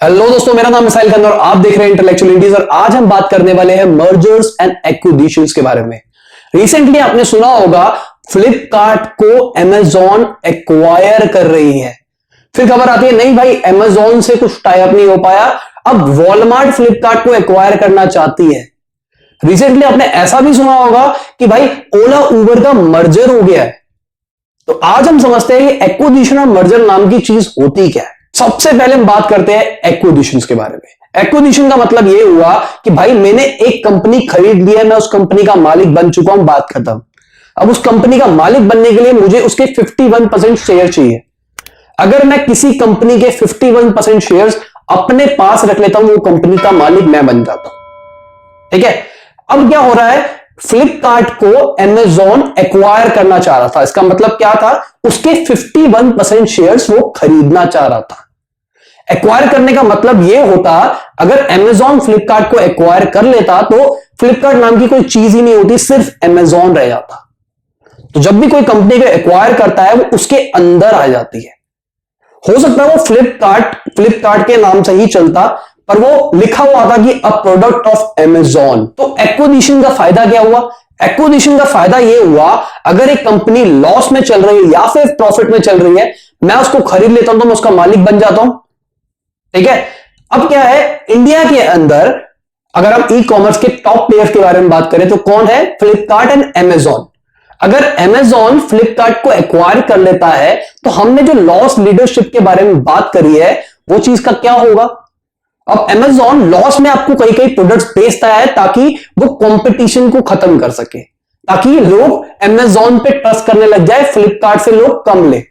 Hello दोस्तों, मेरा नाम मिसाइल खन्ना और आप देख रहे हैं इंटेलेक्चुअल इंडीज। और आज हम बात करने वाले हैं मर्जर्स एंड एक्विजिशंस के बारे में। रिसेंटली आपने सुना होगा फ्लिपकार्ट को अमेजॉन एक्वायर कर रही है। फिर खबर आती है नहीं भाई, अमेजॉन से कुछ टाई अप नहीं हो पाया, अब वॉलमार्ट फ्लिपकार्ट को एक्वायर करना चाहती है। रिसेंटली आपने ऐसा भी सुना होगा कि भाई ओला उबर का मर्जर हो गया है। तो आज हम समझते हैं कि एक्विजिशन और मर्जर नाम की चीज होती क्या है। सबसे पहले हम बात करते हैं एक्विजिशंस के बारे में। एक्विजिशन का मतलब यह हुआ कि भाई मैंने एक कंपनी खरीद ली है, मैं उस कंपनी का मालिक बन चुका हूं, बात खत्म। अब उस कंपनी का मालिक बनने के लिए मुझे उसके 51% शेयर चाहिए। अगर मैं किसी कंपनी के 51% शेयर्स अपने पास रख लेता हूं, वो कंपनी का मालिक मैं बन जाता हूं। ठीक है, अब क्या हो रहा है, फ्लिपकार्ट को अमेजॉन एक्वायर करना चाह रहा था। इसका मतलब क्या था, उसके 51% शेयर्स वो खरीदना चाह रहा था। एक्वायर करने का मतलब यह होता, अगर अमेजॉन फ्लिपकार्ट को एक्वायर कर लेता तो फ्लिपकार्ट नाम की कोई चीज ही नहीं होती, सिर्फ अमेजॉन रह जाता। तो जब भी कोई कंपनी को एक्वायर करता है वो उसके अंदर आ जाती है। हो सकता है वो फ्लिपकार्ट के नाम से ही चलता, पर वो लिखा हुआ था कि अ प्रोडक्ट ऑफ अमेजॉन। तो एक्विजिशन का फायदा क्या हुआ? एक्विजिशन का फायदा यह हुआ, अगर एक कंपनी लॉस में चल रही है या फिर प्रॉफिट में चल रही है, मैं उसको खरीद लेता हूं तो मैं उसका मालिक बन जाता हूं। ठीक है, अब क्या है, इंडिया के अंदर अगर हम ई कॉमर्स के टॉप प्लेयर्स के बारे में बात करें तो कौन है? Flipkart and Amazon. अगर अमेजॉन फ्लिपकार्ट को एक्वायर कर लेता है तो हमने जो लॉस लीडरशिप के बारे में बात करी है वो चीज का क्या होगा? अब अमेजॉन लॉस में आपको कई कई प्रोडक्ट्स बेचता है ताकि वो कंपटीशन को खत्म कर सके, ताकि लोग अमेजॉन पे ट्रस्ट करने लग जाए, फ्लिपकार्ट से लोग कम ले।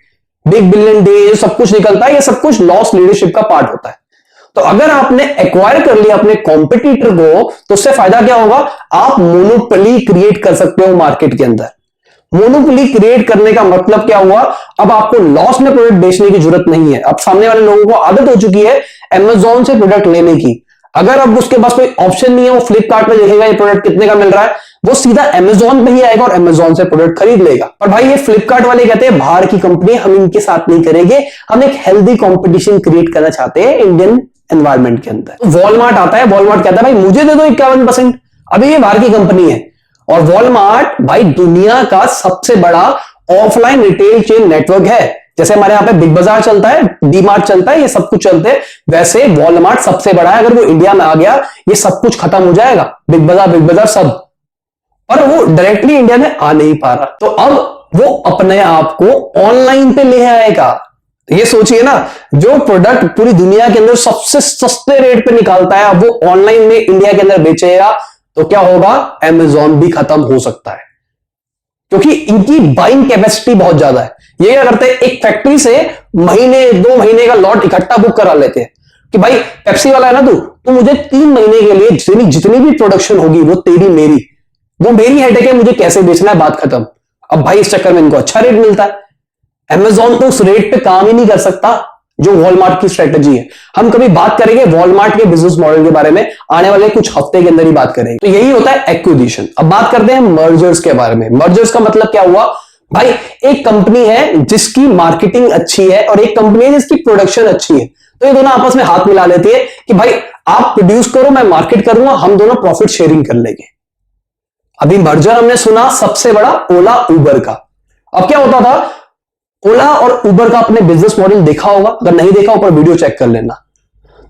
बिग बिलियन डे सब कुछ निकलता है, ये सब कुछ लॉस लीडरशिप का पार्ट होता है। तो अगर आपने एक्वायर कर लिया अपने कॉम्पिटिटर को तो उससे फायदा क्या होगा? आप मोनोपोली क्रिएट कर सकते हो मार्केट के अंदर। मोनोपोली क्रिएट करने का मतलब क्या हुआ, अब आपको लॉस में प्रोडक्ट बेचने की जरूरत नहीं है। अब सामने वाले लोगों को आदत हो चुकी है अमेजॉन से प्रोडक्ट लेने की। अगर अब उसके पास कोई ऑप्शन नहीं है, वो फ्लिपकार्ट में देखेगा ये प्रोडक्ट कितने का मिल रहा है, वो सीधा अमेजॉन पे ही आएगा और अमेजॉन से प्रोडक्ट खरीद लेगा। पर भाई ये फ्लिपकार्ट वाले कहते हैं बाहर की कंपनी, हम इनके साथ नहीं करेंगे, हम एक हेल्दी कंपटीशन क्रिएट करना चाहते हैं इंडियन एनवायरमेंट के अंदर। वॉलमार्ट आता है, वॉलमार्ट कहता है भाई मुझे दे दो 51%। अभी ये बाहर की कंपनी है और वॉलमार्ट भाई दुनिया का सबसे बड़ा ऑफलाइन रिटेल चेन नेटवर्क है। जैसे हमारे यहाँ पे बिग बाजार चलता है, डी मार्ट चलता है, ये सब कुछ चलते हैं, वैसे वॉलमार्ट सबसे बड़ा है। अगर वो इंडिया में आ गया ये सब कुछ खत्म हो जाएगा, बिग बाजार सब। पर वो डायरेक्टली इंडिया में आ नहीं पा रहा, तो अब वो अपने आप को ऑनलाइन पे ले आएगा। ये सोचिए ना, जो प्रोडक्ट पूरी दुनिया के अंदर सबसे सस्ते रेट पे निकालता है, अब वो ऑनलाइन में इंडिया के अंदर बेचेगा, तो क्या होगा? अमेजॉन भी खत्म हो सकता है, क्योंकि इनकी बाइंग कैपेसिटी बहुत ज्यादा है। ये क्या करते हैं, एक फैक्ट्री से महीने 2 महीने का लॉट इकट्ठा बुक करा लेते हैं कि भाई पेप्सी वाला है ना तू मुझे 3 महीने के लिए जितनी भी प्रोडक्शन होगी वो तेरी मेरी, वो मेरी हेडेक है, मुझे कैसे बेचना है, बात खत्म। अब भाई इस चक्कर में इनको अच्छा रेट मिलता है। अमेजॉन तो उस रेट पे काम ही नहीं कर सकता जो वॉलमार्ट की स्ट्रेटजी है। हम कभी बात करेंगे वॉलमार्ट के बिजनेस मॉडल के बारे में, आने वाले कुछ हफ्ते के अंदर ही बात करेंगे। तो यही होता है एक्विजिशन। अब बात करते हैं मर्जर्स के बारे में। मर्जर्स का मतलब क्या हुआ भाई, एक कंपनी है जिसकी मार्केटिंग अच्छी है और एक कंपनी है जिसकी प्रोडक्शन अच्छी है, तो ये दोनों आपस में हाथ मिला लेती है कि भाई आप प्रोड्यूस करो, मैं मार्केट करूंगा, हम दोनों प्रॉफिट शेयरिंग कर लेंगे। अभी मर्जर हमने सुना सबसे बड़ा ओला उबर का। अब क्या होता था, ओला और उबर का अपने बिजनेस मॉडल देखा होगा, अगर नहीं देखा ऊपर वीडियो चेक कर लेना।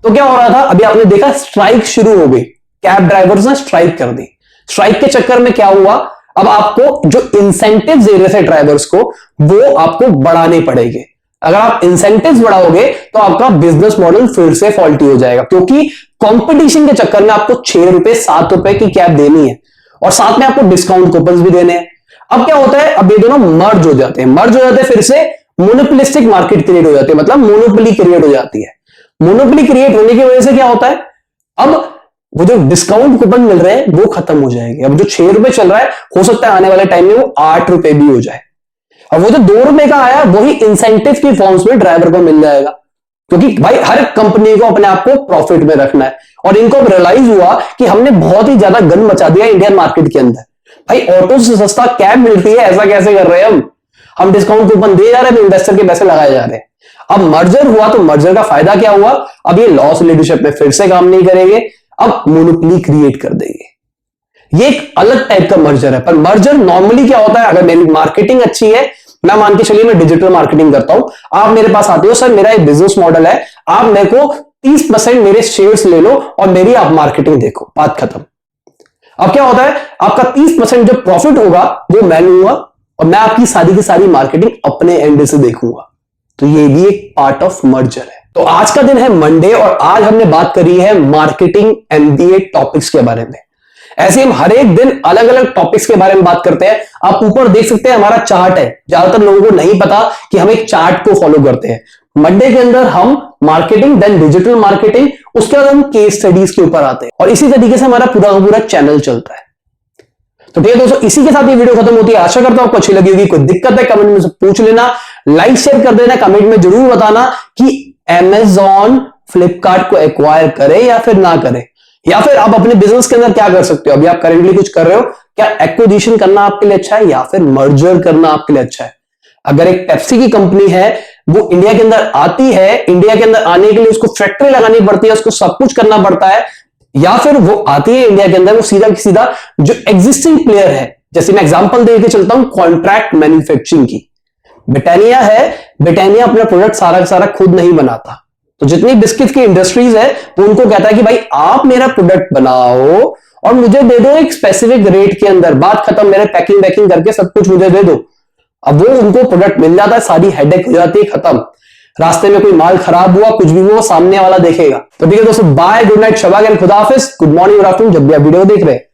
तो क्या हो रहा था, अभी आपने देखा स्ट्राइक शुरू हो गई, कैब ड्राइवर्स ने स्ट्राइक कर दी। स्ट्राइक के चक्कर में क्या हुआ, अब आपको जो इंसेंटिव्स दे रहे थे ड्राइवर्स को वो आपको बढ़ाने पड़ेंगे। अगर आप इंसेंटिव्स बढ़ाओगे तो आपका बिजनेस मॉडल फिर से फॉल्टी हो जाएगा, क्योंकि कंपटीशन के चक्कर में आपको 6 रुपए 7 रुपए की कैब देनी है और साथ में आपको डिस्काउंट कूपन भी देने हैं। अब क्या होता है, अब ये दोनों मर्ज हो जाते हैं, फिर से मोनोपोलिस्टिक मार्केट क्रिएट हो जाती है, मतलब मोनोपोली क्रिएट हो जाती है। मोनोपोली क्रिएट होने की वजह से क्या होता है, अब वो जो डिस्काउंट कूपन मिल रहे हैं वो खत्म हो जाएंगे। अब जो 6 रुपए चल रहा है हो सकता है आने वाले टाइम में वो 8 रुपए भी हो जाए, और वो जो 2 रुपए का आया वही इंसेंटिव की फॉर्म्स में ड्राइवर को मिल जाएगा, क्योंकि भाई हर कंपनी को अपने आप को प्रॉफिट में रखना है। और इनको रियलाइज हुआ कि हमने बहुत ही ज्यादा गन मचा दिया इंडियन मार्केट के अंदर। भाई ऑटो से सस्ता कैब मिलती है, ऐसा कैसे कर रहे हैं हम डिस्काउंट कूपन दिए जा रहे हैं, इन्वेस्टर के पैसे लगाए जा रहे हैं। अब मर्जर हुआ तो मर्जर का फायदा क्या हुआ, अब ये लॉस लीडरशिप में फिर से काम नहीं करेंगे, अब मोनोपोली क्रिएट कर देंगे। ये एक अलग टाइप का मर्जर है। पर मर्जर नॉर्मली क्या होता है, अगर मेरी मार्केटिंग अच्छी है, मैं मान के चलिए मैं डिजिटल मार्केटिंग करता हूं, आप मेरे पास आते हो, सर मेरा एक बिजनेस मॉडल है, आप मेरे को 30% मेरे शेयर्स ले लो और मेरी आप मार्केटिंग देखो, बात खत्म। अब क्या होता है, आपका 30% जो प्रॉफिट होगा वो मैं लूंगा और मैं आपकी सारी की सारी मार्केटिंग अपने एंड से देखूंगा। तो ये भी एक पार्ट ऑफ मर्जर है। तो आज का दिन है मंडे और आज हमने बात करी है मार्केटिंग एमबीए टॉपिक्स के बारे में। ऐसे हम हर एक दिन अलग अलग टॉपिक्स के बारे में बात करते हैं। आप ऊपर देख सकते हैं हमारा चार्ट है, ज्यादातर लोगों को नहीं पता कि हम एक चार्ट को फॉलो करते हैं। मंडे के अंदर हम मार्केटिंग, देन डिजिटल मार्केटिंग, उसके बाद हम केस स्टडीज के ऊपर आते हैं और इसी तरीके से हमारा पूरा का पूरा चैनल चलता है। तो ठीक है दोस्तों, इसी के साथ ये वीडियो खत्म होती है। आशा करता हूं आपको अच्छी लगी होगी। कोई दिक्कत है कमेंट में से पूछ लेना, लाइक शेयर कर देना, कमेंट में जरूर बताना कि Amazon फ्लिपकार्ट को एक्वायर करे या फिर ना करे, या फिर आप अपने बिजनेस के अंदर क्या कर सकते हो। अभी आप करेंटली कुछ कर रहे हो, क्या एक्विजिशन करना आपके लिए अच्छा है या फिर मर्जर करना आपके लिए अच्छा है। अगर एक पेप्सी की कंपनी है, वो इंडिया के अंदर आती है, इंडिया के अंदर आने के लिए उसको फैक्ट्री लगानी पड़ती है, उसको सब कुछ करना पड़ता है, या फिर वो आती है इंडिया के अंदर, वो सीधा सीधा जो एग्जिस्टिंग प्लेयर है, जैसे मैं एग्जांपल देके चलता हूं कॉन्ट्रैक्ट मैन्युफैक्चरिंग की, ब्रिटानिया है, ब्रिटानिया अपना प्रोडक्ट सारा का सारा खुद नहीं बनाता, तो जितनी बिस्किट की इंडस्ट्रीज है वो उनको कहता है कि भाई आप मेरा प्रोडक्ट बनाओ और मुझे दे दो एक स्पेसिफिक रेट के अंदर, बात खत्म, मेरे पैकिंग वैकिंग करके सब कुछ मुझे दे दो। अब वो उनको प्रोडक्ट मिल जाता है, सारी हेडेक हो जाती है, खत्म। रास्ते में कोई माल खराब हुआ, कुछ भी हुआ, सामने वाला देखेगा। तो ठीक है दोस्तों, बाय, गुड नाइट, शबा, खुदा हाफिज, गुड मॉर्निंग, गुड आफ्टरनून, जब भी आप वीडियो देख रहे हैं।